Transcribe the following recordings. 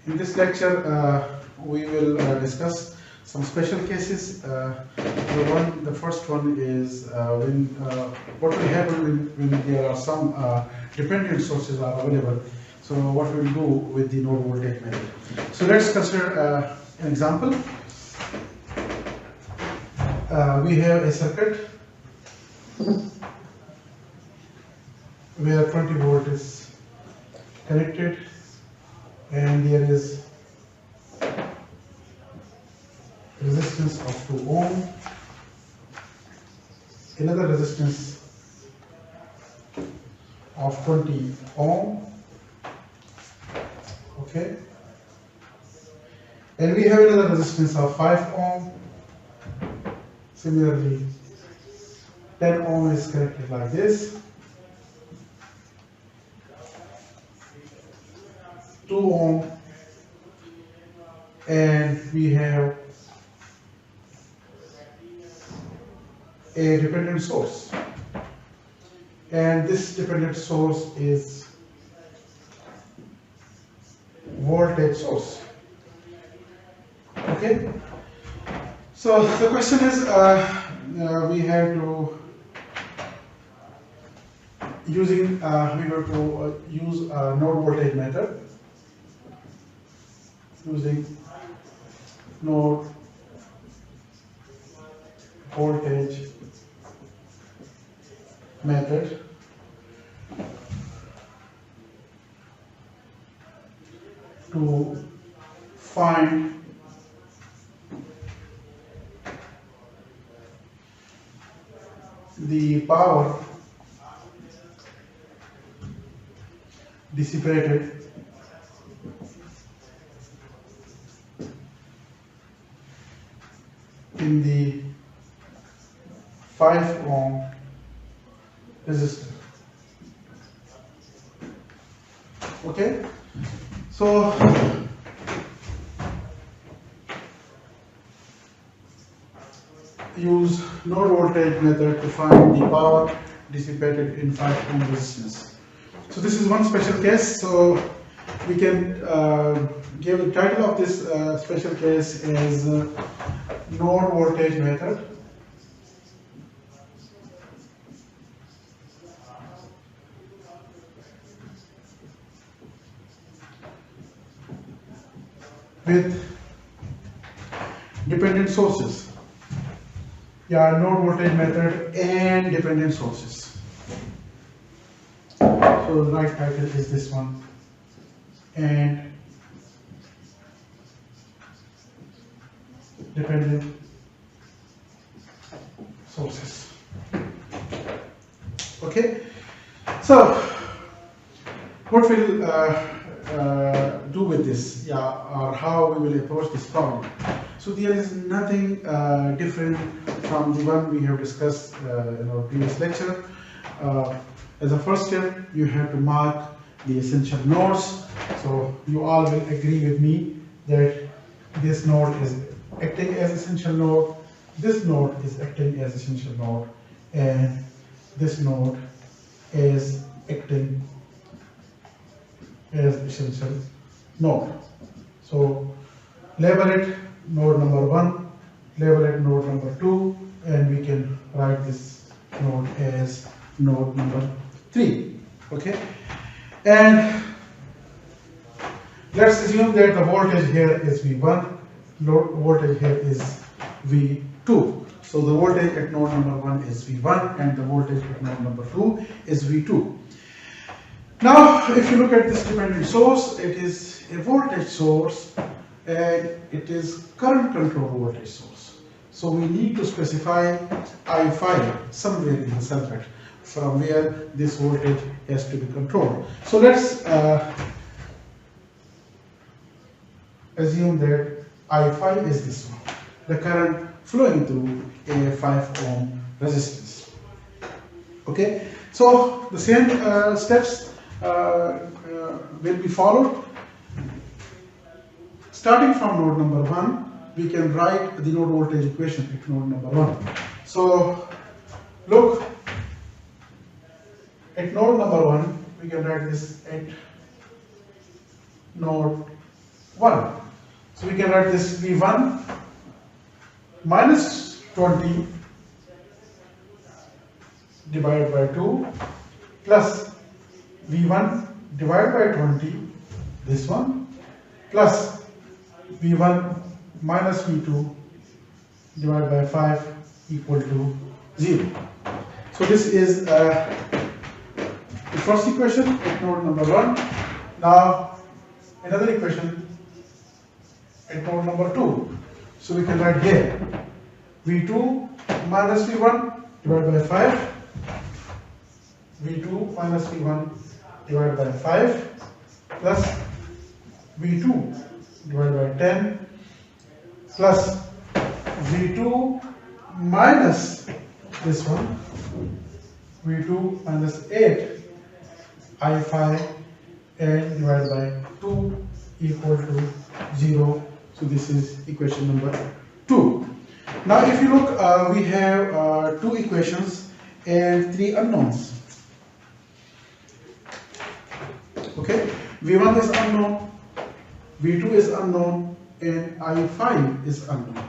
In this lecture, we will discuss some special cases. The first one is what will happen when there are some dependent sources are available. So what we'll do with the node voltage method. So let's consider an example. We have a circuit where 20 volt is connected, and there is resistance of 2 ohm, another resistance of 20 ohm, okay, and we have another resistance of 5 ohm. Similarly, 10 ohm is connected like this, 2 ohm, and we have a dependent source, and this dependent source is voltage source. Okay, so the question is we have to use node voltage method. Using node voltage method to find the power dissipated in the 5 ohm resistor. Okay, so use node voltage method to find the power dissipated in 5 ohm resistance. So this is one special case. So we can give the title of this special case is node voltage method with dependent sources. Yeah, node voltage method and dependent sources. So the right title is this one, and dependent sources. Okay, so what we'll do with this, or how we will approach this problem. So there is nothing different from the one we have discussed in our previous lecture. As a first step, you have to mark the essential nodes. So you all will agree with me that this node is acting as essential node, this node is acting as essential node, and this node is acting as essential node. So label it node number 1, label it node number 2, and we can write this node as node number 3. Okay, and let's assume that the voltage here is V1, voltage here is V2. So the voltage at node number 1 is V1 and the voltage at node number 2 is V2. Now, if you look at this dependent source, it is a voltage source and it is current control voltage source. So we need to specify I5 somewhere in the circuit from where this voltage has to be controlled. So let's assume that I5 is this one, the current flowing through a 5 ohm resistance. Okay, so the same steps will be followed. Starting from node number 1, we can write the node voltage equation at node number 1. So look, at node number 1, we can write this at node 1. So we can write this V1 minus 20 divided by 2 plus V1 divided by 20, this one, plus V1 minus V2 divided by 5 equal to 0. So this is the first equation at node number 1. Now another equation at node number 2. So we can write here V2 minus V1 divided by 5, V2 minus V1 divided by 5 plus V2 divided by 10 plus V2 minus this one, V2 minus 8 I5 and divided by 2 equal to 0. So this is equation number 2. Now if you look, we have 2 equations and 3 unknowns. Okay, V1 is unknown, V2 is unknown, and I5 is unknown.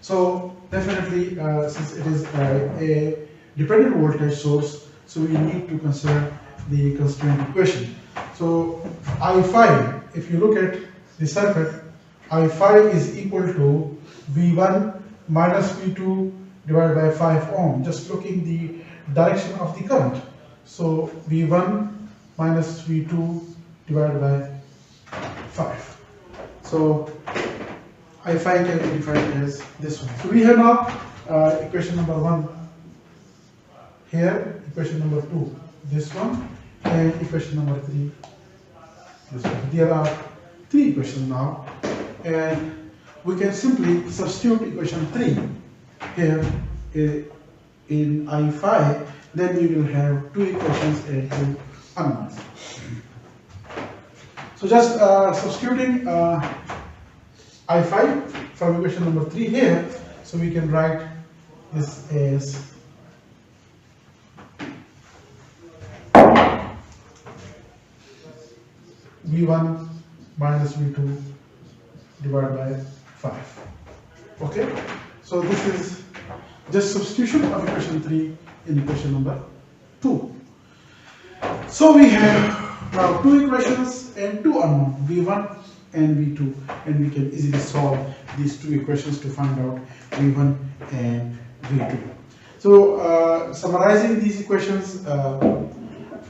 So definitely, since it is a dependent voltage source, so we need to consider the constraint equation. So I5, if you look at the circuit, I5 is equal to V1 minus V2 divided by 5 ohm, just looking the direction of the current. So V1 minus V2 divided by 5. So I5 can be defined as this one. So we have now equation number 1 here, equation number 2 this one, and equation number 3 this one. There are 3 equations now, and we can simply substitute equation 3 here in I5. Then we will have 2 equations and 2 unknowns. So just substituting I5 from equation number 3 here, so we can write this as V1 minus V2 divided by 5. Okay, so this is just substitution of equation 3 in equation number 2. So we have now 2 equations and 2 unknown, V1 and V2, and we can easily solve these 2 equations to find out V1 and V2. So summarizing these equations,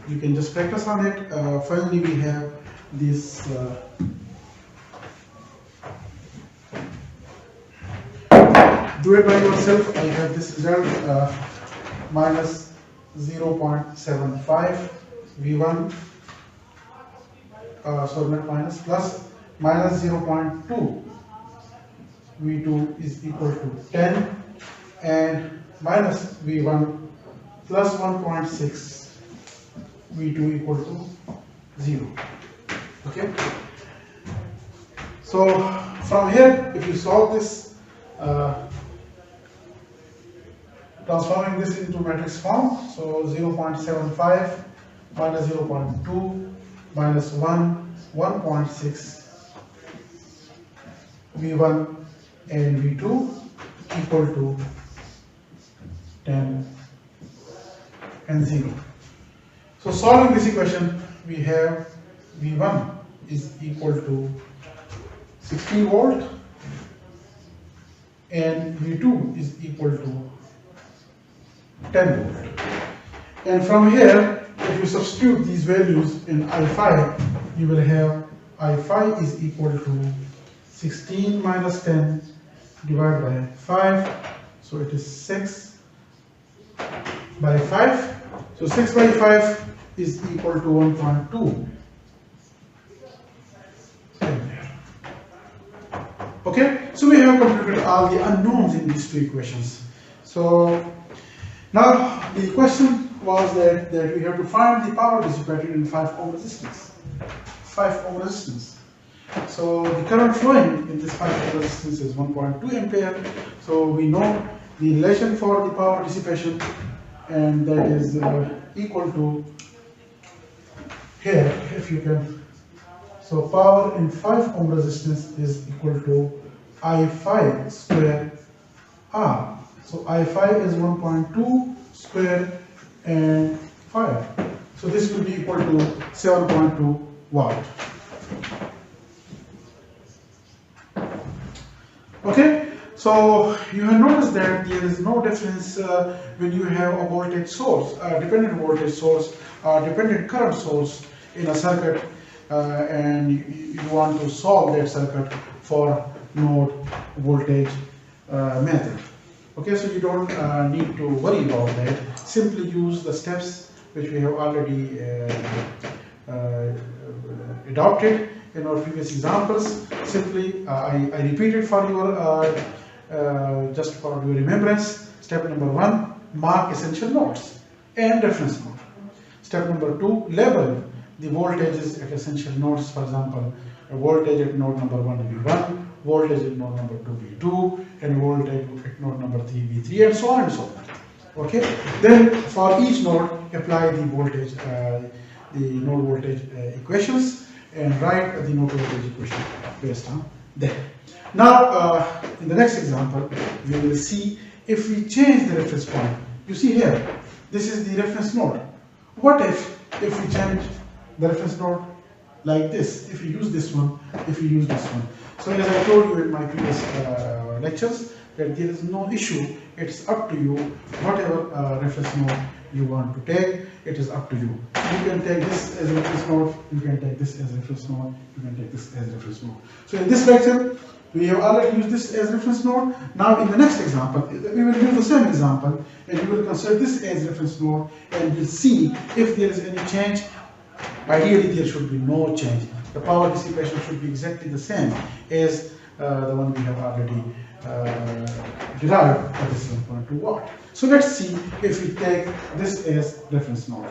you can just practice on it. Finally, we have this do it by yourself. I have this result minus 0.75 V1, sorry, not minus, plus minus 0.2 V2 is equal to 10, and minus V1 plus 1.6 V2 equal to 0. Okay. So from here, if you solve this, transforming this into matrix form, so 0.75 minus 0.2 minus 1, 1.6 V1 and V2 equal to 10 and 0. So solving this equation, we have V1 is equal to 16 volt and V2 is equal to 10 volt. And from here, if you substitute these values in I5, you will have I5 is equal to 16 minus 10 divided by 5. So it is 6 by 5. So 6 by 5 is equal to 1.2. Okay, so we have computed all the unknowns in these 2 equations. So now the question was that we have to find the power dissipated in 5 ohm resistance. 5 ohm resistance. So the current flowing in this 5 ohm resistance is 1.2 ampere. So we know the relation for the power dissipation, and that is equal to, here if you can So power in 5 ohm resistance is equal to I5 square R. So I5 is 1.2 square and 5. So this will be equal to 7.2 watt. Okay, so you have noticed that there is no difference when you have a voltage source, a dependent voltage source, a dependent current source in a circuit, and you want to solve that circuit for node voltage method. Okay, so you don't need to worry about that. Simply use the steps which we have already adopted in our previous examples. Simply, I repeated for your just for your remembrance. Step number 1: mark essential nodes and reference node. Step number 2: label the voltages at essential nodes. For example, a voltage at node number 1 V1, voltage at node number 2 V2, and voltage at node number 3 V3, and so on and so forth. Okay. Then for each node, apply the voltage, the node voltage equations, and write the node voltage equation based on that. Now, in the next example, we will see if we change the reference point. You see here, this is the reference node. What if we change the reference node like this? If we use this one, if we use this one. So as I told you in my previous lectures, that there is no issue. It's up to you. Whatever reference node you want to take, it is up to you. You can take this as a reference node, you can take this as a reference node, you can take this as a reference node. So in this lecture, we have already used this as reference node. Now in the next example, we will use the same example, and we will consider this as reference node, and we'll see if there is any change. Ideally, there should be no change. The power dissipation should be exactly the same as the one we have already derived, that is 7.2 watt. So let's see if we take this as reference node.